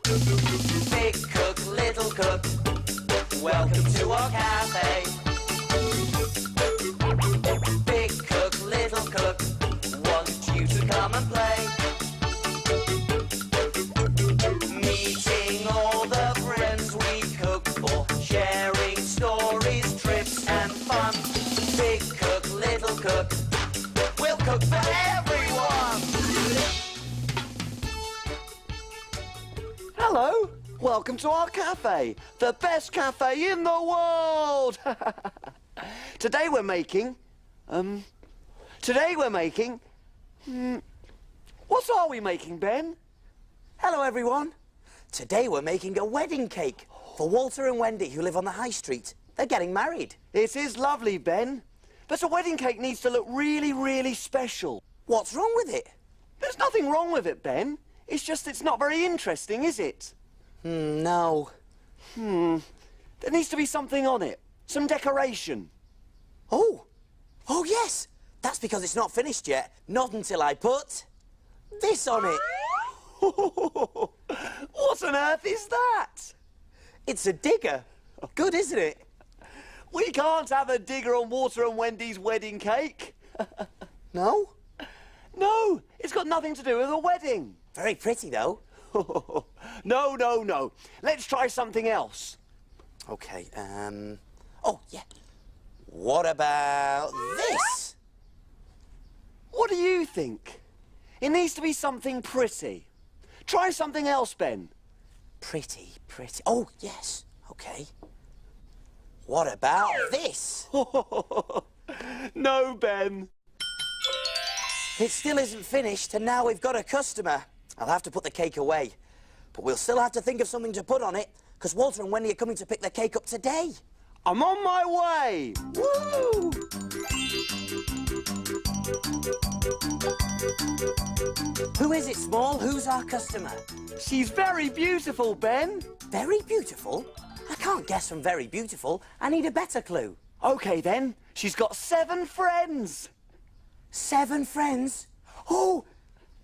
Big cook, little cook, welcome to our cafe. Big cook, little cook, want you to come and play. Meeting all the friends we cook for, sharing stories, trips and fun. Big cook, little cook, we'll cook for everyone. Hello, welcome to our cafe, the best cafe in the world. Today we're making, what are we making, Ben? Hello, everyone. Today we're making a wedding cake for Walter and Wendy, who live on the high street. They're getting married. It is lovely, Ben, but a wedding cake needs to look really, really special. What's wrong with it? There's nothing wrong with it, Ben. It's just it's not very interesting, is it? No. There needs to be something on it. Some decoration. Oh, yes. That's because it's not finished yet. Not until I put this on it. What on earth is that? It's a digger. Good, isn't it? We can't have a digger on Walter and Wendy's wedding cake. No? No, it's got nothing to do with a wedding. Very pretty, though. No. Let's try something else. Okay, oh, yeah. What about this? What do you think? It needs to be something pretty. Try something else, Ben. Pretty. Oh, yes. Okay. What about this? No, Ben. It still isn't finished, and now we've got a customer. I'll have to put the cake away. But we'll still have to think of something to put on it, because Walter and Wendy are coming to pick their cake up today. I'm on my way. Woo! Who is it, Small? Who's our customer? She's very beautiful, Ben. Very beautiful? I can't guess from very beautiful. I need a better clue. OK, then. She's got 7 friends. 7 friends? Oh,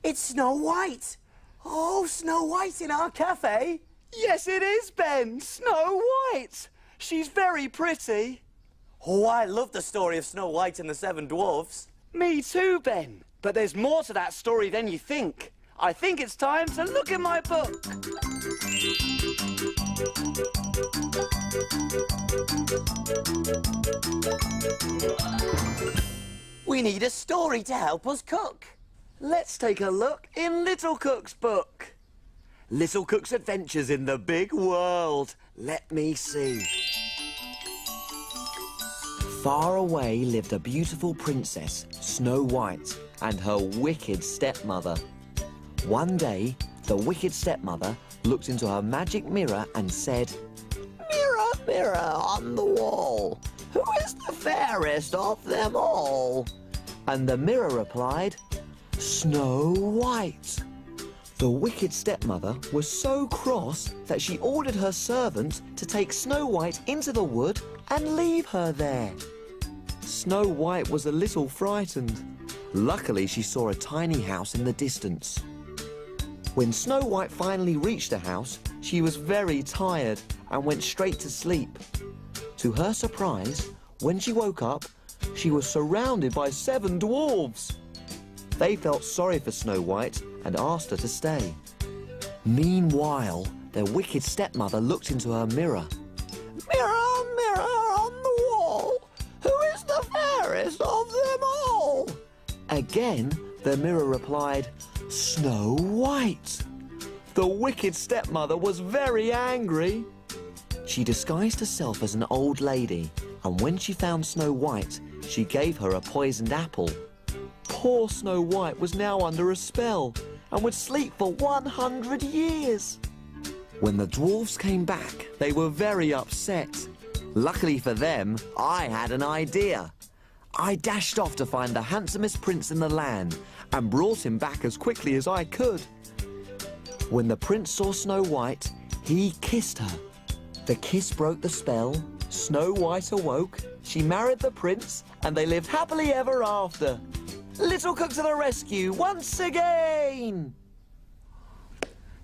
it's Snow White. Oh, Snow White in our cafe. Yes, it is, Ben. Snow White. She's very pretty. Oh, I love the story of Snow White and the 7 Dwarfs. Me too, Ben. But there's more to that story than you think. I think it's time to look in my book. We need a story to help us cook. Let's take a look in Little Cook's book. Little Cook's Adventures in the Big World. Let me see. Far away lived a beautiful princess, Snow White, and her wicked stepmother. One day, the wicked stepmother looked into her magic mirror and said, "Mirror, mirror on the wall, who is the fairest of them all?" And the mirror replied, "Snow White." The wicked stepmother was so cross that she ordered her servant to take Snow White into the wood and leave her there. Snow White was a little frightened. Luckily, she saw a tiny house in the distance. When Snow White finally reached the house, she was very tired and went straight to sleep. To her surprise, when she woke up, she was surrounded by 7 dwarves. They felt sorry for Snow White and asked her to stay. Meanwhile, their wicked stepmother looked into her mirror. "Mirror, mirror on the wall, who is the fairest of them all?" Again, the mirror replied, "Snow White." The wicked stepmother was very angry. She disguised herself as an old lady, and when she found Snow White, she gave her a poisoned apple. Poor Snow White was now under a spell and would sleep for 100 years. When the dwarfs came back, they were very upset. Luckily for them, I had an idea. I dashed off to find the handsomest prince in the land and brought him back as quickly as I could. When the prince saw Snow White, he kissed her. The kiss broke the spell, Snow White awoke, she married the prince, and they lived happily ever after. Little Cook to the rescue once again!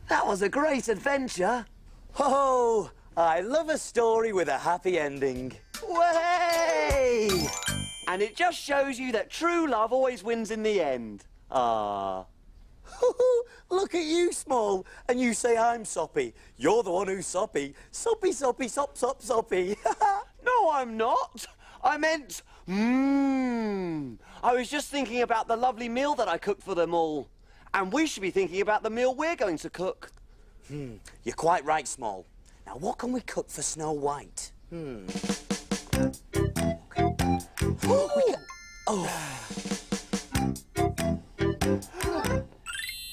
That was a great adventure. Oh, I love a story with a happy ending. Way! And it just shows you that true love always wins in the end. Ah. Look at you, Small, and you say I'm soppy. You're the one who's soppy. Soppy, soppy, sop, sop, soppy. No, I'm not. I meant, I was just thinking about the lovely meal that I cooked for them all. And we should be thinking about the meal we're going to cook. You're quite right, Small. Now, what can we cook for Snow White?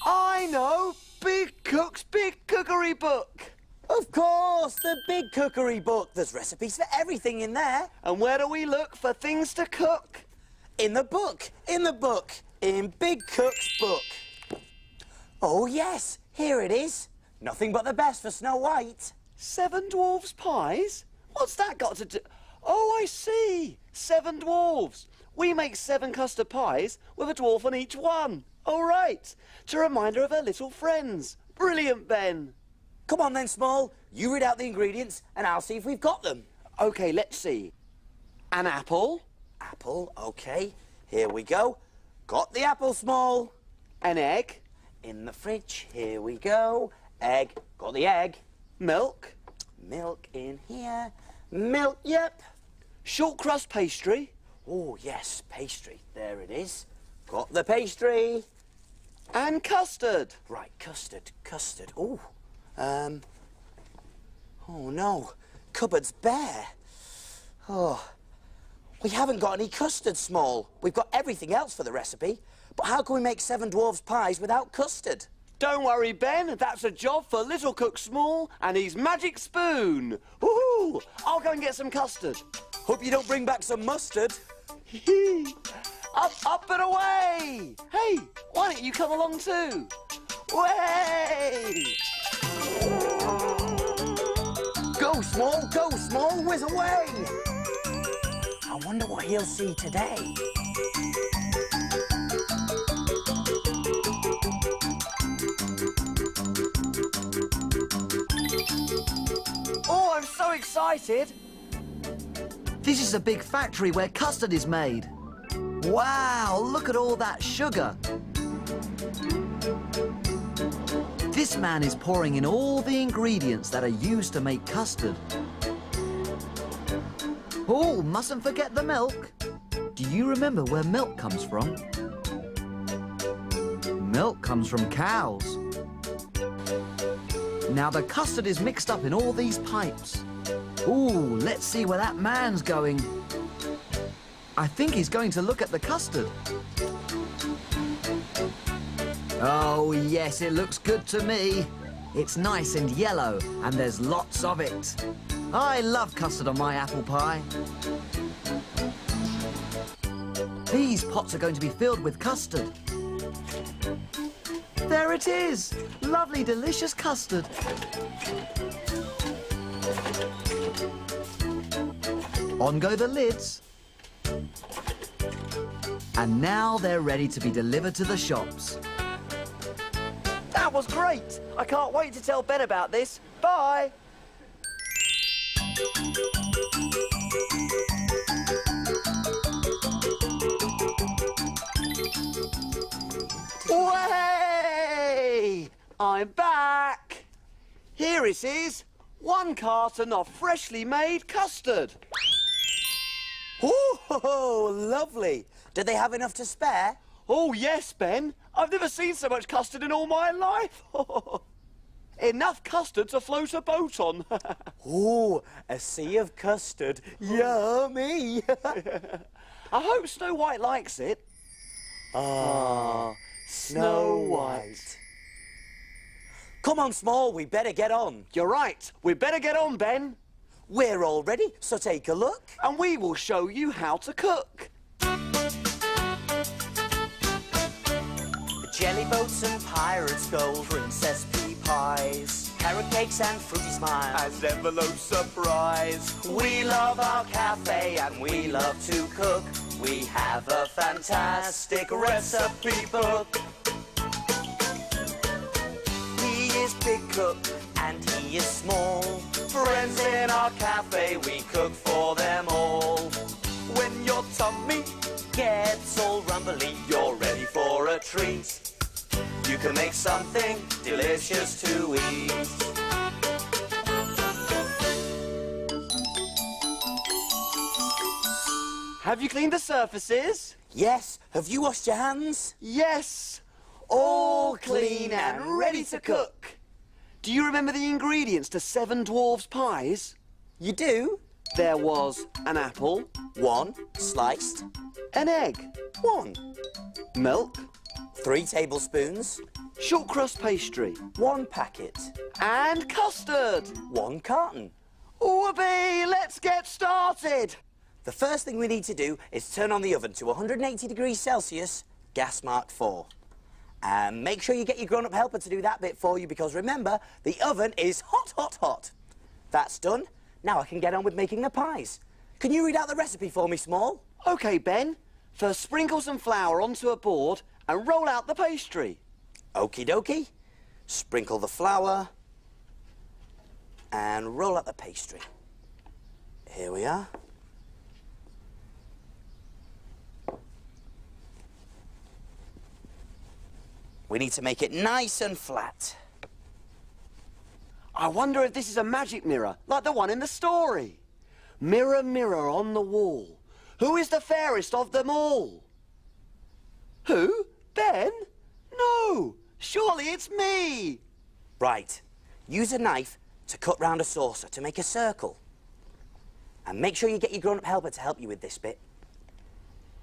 I know! Big Cook's Big Cookery book! Of course, the Big Cookery book. There's recipes for everything in there. And where do we look for things to cook? In the book, in Big Cook's book. Oh, yes, here it is. Nothing but the best for Snow White. 7 Dwarves Pies? What's that got to do? Oh, I see. 7 dwarves. We make 7 custard pies with a dwarf on each one. All right. To remind her of her little friends. Brilliant, Ben. Come on then, Small. You read out the ingredients and I'll see if we've got them. OK, let's see. An apple. Apple, OK. Here we go. Got the apple, Small. An egg. In the fridge. Here we go. Egg. Got the egg. Milk. Milk in here. Milk, yep. Short crust pastry. Oh, yes, pastry. There it is. Got the pastry. And custard. Right, custard. Oh, oh no, cupboard's bare. Oh, we haven't got any custard, Small. We've got everything else for the recipe. But how can we make 7 Dwarves Pies without custard? Don't worry, Ben. That's a job for Little Cook Small and his magic spoon. Woohoo! I'll go and get some custard. Hope you don't bring back some mustard. Up and away! Hey, why don't you come along too? Way! Go, Small, whiz away! I wonder what he'll see today. Oh, I'm so excited! This is a big factory where custard is made. Wow, look at all that sugar. This man is pouring in all the ingredients that are used to make custard. Oh, mustn't forget the milk. Do you remember where milk comes from? Milk comes from cows. Now the custard is mixed up in all these pipes. Ooh, let's see where that man's going. I think he's going to look at the custard. Oh, yes, it looks good to me. It's nice and yellow, and there's lots of it. I love custard on my apple pie. These pots are going to be filled with custard. There it is! Lovely, delicious custard. On go the lids. And now they're ready to be delivered to the shops. That was great! I can't wait to tell Ben about this. Bye! Way! I'm back! Here it is. 1 carton of freshly made custard. Oh, lovely. Did they have enough to spare? Oh, yes, Ben. I've never seen so much custard in all my life. Enough custard to float a boat on. Oh, a sea of custard. Yummy. I hope Snow White likes it. Ah, Snow White. Come on, Small, we better get on. You're right. We better get on, Ben. We're all ready, so take a look. And we will show you how to cook. Jelly boats and pirates, gold princess pea pies, carrot cakes and fruity smiles, As envelope surprise. We love our cafe and we love to cook. We have a fantastic recipe book. He is cook, and he is small. Friends in our cafe, we cook for them all. When your tummy gets all rumbly, you're ready for a treat. You can make something delicious to eat. Have you cleaned the surfaces? Yes. Have you washed your hands? Yes. All clean and ready to cook. Do you remember the ingredients to Seven Dwarves Pies? You do? There was an apple, 1 sliced, an egg, 1. milk, 3 tablespoons, short crust pastry, 1 packet, and custard. 1 carton. Whoopee! Let's get started. The first thing we need to do is turn on the oven to 180 degrees Celsius, gas mark 4. And make sure you get your grown-up helper to do that bit for you, because remember, the oven is hot, hot, hot. That's done. Now I can get on with making the pies. Can you read out the recipe for me, Small? OK, Ben. First, sprinkle some flour onto a board and roll out the pastry. Okie dokie. Sprinkle the flour and roll out the pastry. Here we are. We need to make it nice and flat. I wonder if this is a magic mirror, like the one in the story. Mirror, mirror on the wall, who is the fairest of them all? Who? Ben? No, surely it's me. Right. Use a knife to cut round a saucer to make a circle. And make sure you get your grown-up helper to help you with this bit.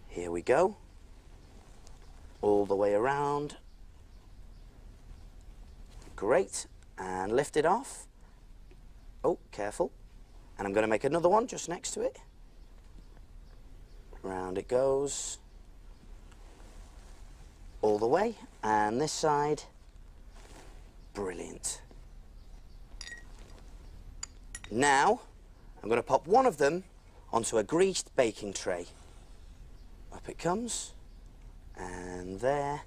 Here we go. All the way around. Great. And lift it off. Oh, careful. And I'm going to make another one just next to it. Round it goes. All the way. And this side. Brilliant. Now, I'm going to pop one of them onto a greased baking tray. Up it comes. And there.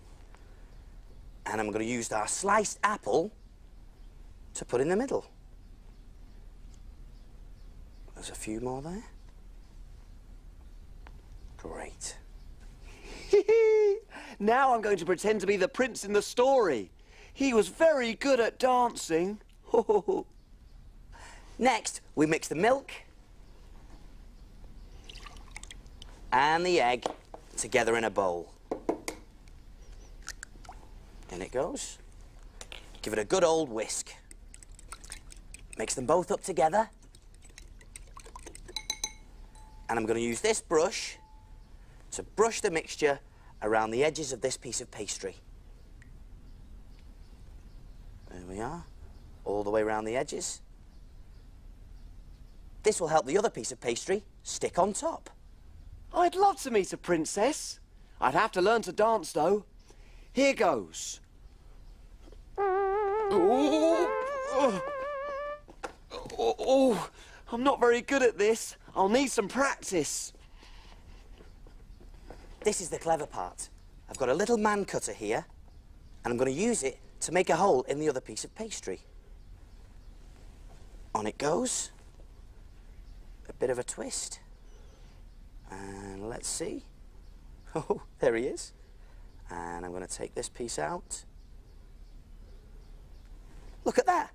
And I'm going to use our sliced apple to put in the middle. There's a few more there. Great. Now I'm going to pretend to be the prince in the story. He was very good at dancing. Next, we mix the milk and the egg together in a bowl. In it goes. Give it a good old whisk. Mix them both up together. And I'm going to use this brush to brush the mixture around the edges of this piece of pastry. There we are. All the way around the edges. This will help the other piece of pastry stick on top. I'd love to meet a princess. I'd have to learn to dance, though. Here goes. Oh, I'm not very good at this. I'll need some practice. This is the clever part. I've got a little man cutter here, and I'm going to use it to make a hole in the other piece of pastry. On it goes. A bit of a twist. And let's see. Oh, there he is. And I'm going to take this piece out. Look at that.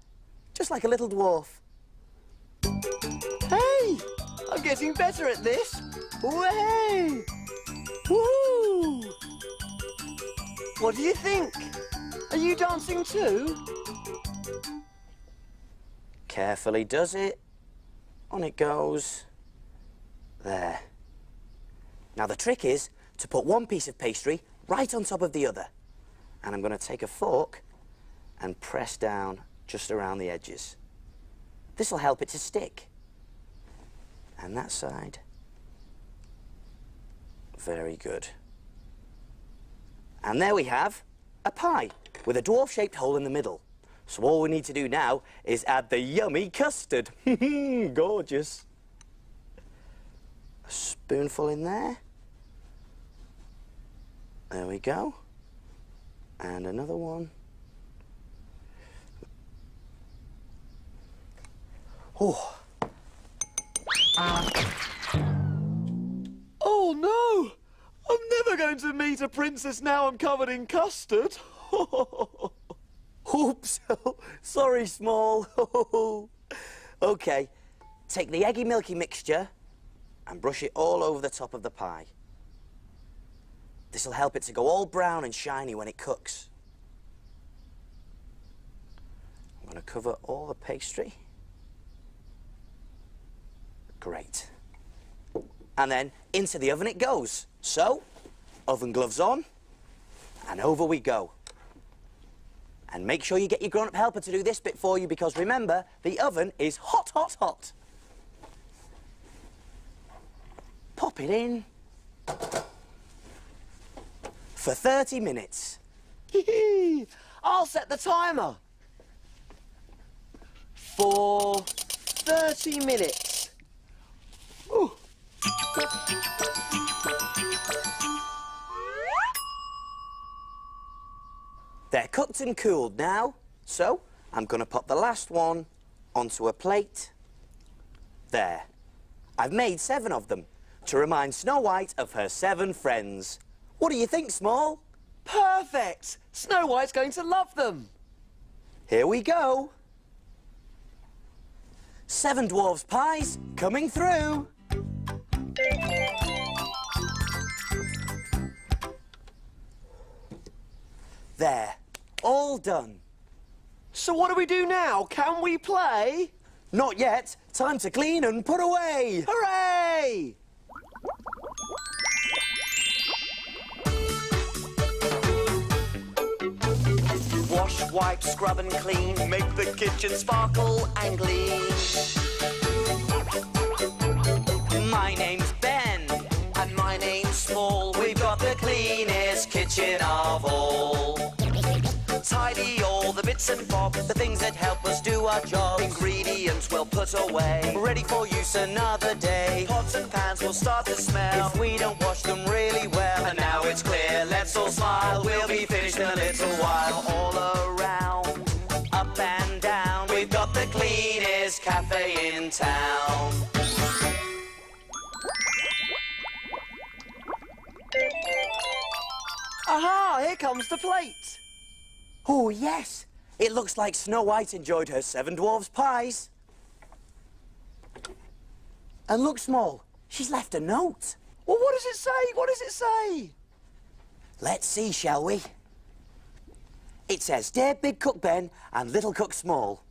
Just like a little dwarf. Hey, I'm getting better at this. Way! Woo! What do you think? Are you dancing too? Carefully does it. On it goes. There. Now the trick is to put one piece of pastry right on top of the other. And I'm going to take a fork and press down just around the edges. This will help it to stick. And that side. Very good. And there we have a pie with a dwarf-shaped hole in the middle. So all we need to do now is add the yummy custard. Gorgeous. A spoonful in there. There we go. And another one. Oh. Oh no! I'm never going to meet a princess now I'm covered in custard. Oops. Sorry, Small. OK, take the eggy milky mixture and brush it all over the top of the pie. This'll help it to go all brown and shiny when it cooks. I'm going to cover all the pastry. Great. And then into the oven it goes. So, oven gloves on, and over we go. And make sure you get your grown-up helper to do this bit for you, because remember, the oven is hot, hot, hot. Pop it in for 30 minutes. I'll set the timer for 30 minutes. Ooh. They're cooked and cooled now, so I'm going to pop the last one onto a plate. There. I've made 7 of them to remind Snow White of her 7 friends. What do you think, Small? Perfect! Snow White's going to love them. Here we go. 7 Dwarves Pies coming through. There, all done. So what do we do now? Can we play? Not yet. Time to clean and put away. Hooray! Wash, wipe, scrub and clean. Make the kitchen sparkle and gleam. My name's Ben. And my name's Small. We've got the cleanest kitchen of all. Tidy all the bits and bobs, the things that help us do our jobs. Ingredients we'll put away, ready for use another day. Pots and pans will start to smell if we don't wash them really well. And now it's clear, let's all smile. We'll be finished in a little while. All around, up and down, we've got the cleanest cafe in town. Aha! Here comes the plate. Oh, yes. It looks like Snow White enjoyed her 7 Dwarves Pies. And look, Small, she's left a note. Well, what does it say? What does it say? Let's see, shall we? It says, Dear Big Cook Ben and Little Cook Small,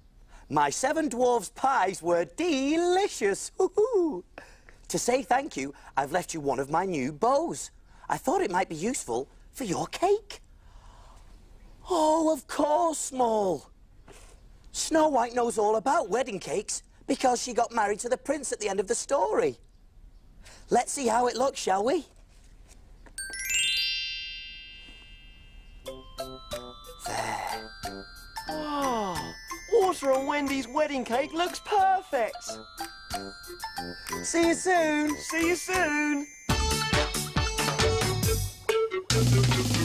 my 7 Dwarves Pies were delicious. Woohoo! To say thank you, I've left you one of my new bows. I thought it might be useful for your cake. Oh, of course, Small. Snow White knows all about wedding cakes because she got married to the prince at the end of the story. Let's see how it looks, shall we? There. Oh, Water and Wendy's wedding cake looks perfect. See you soon. See you soon.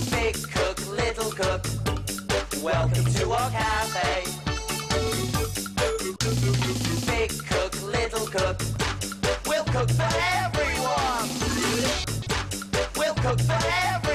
Big cook, little cook, welcome to our cafe. Big cook, little cook, we'll cook for everyone. We'll cook for everyone.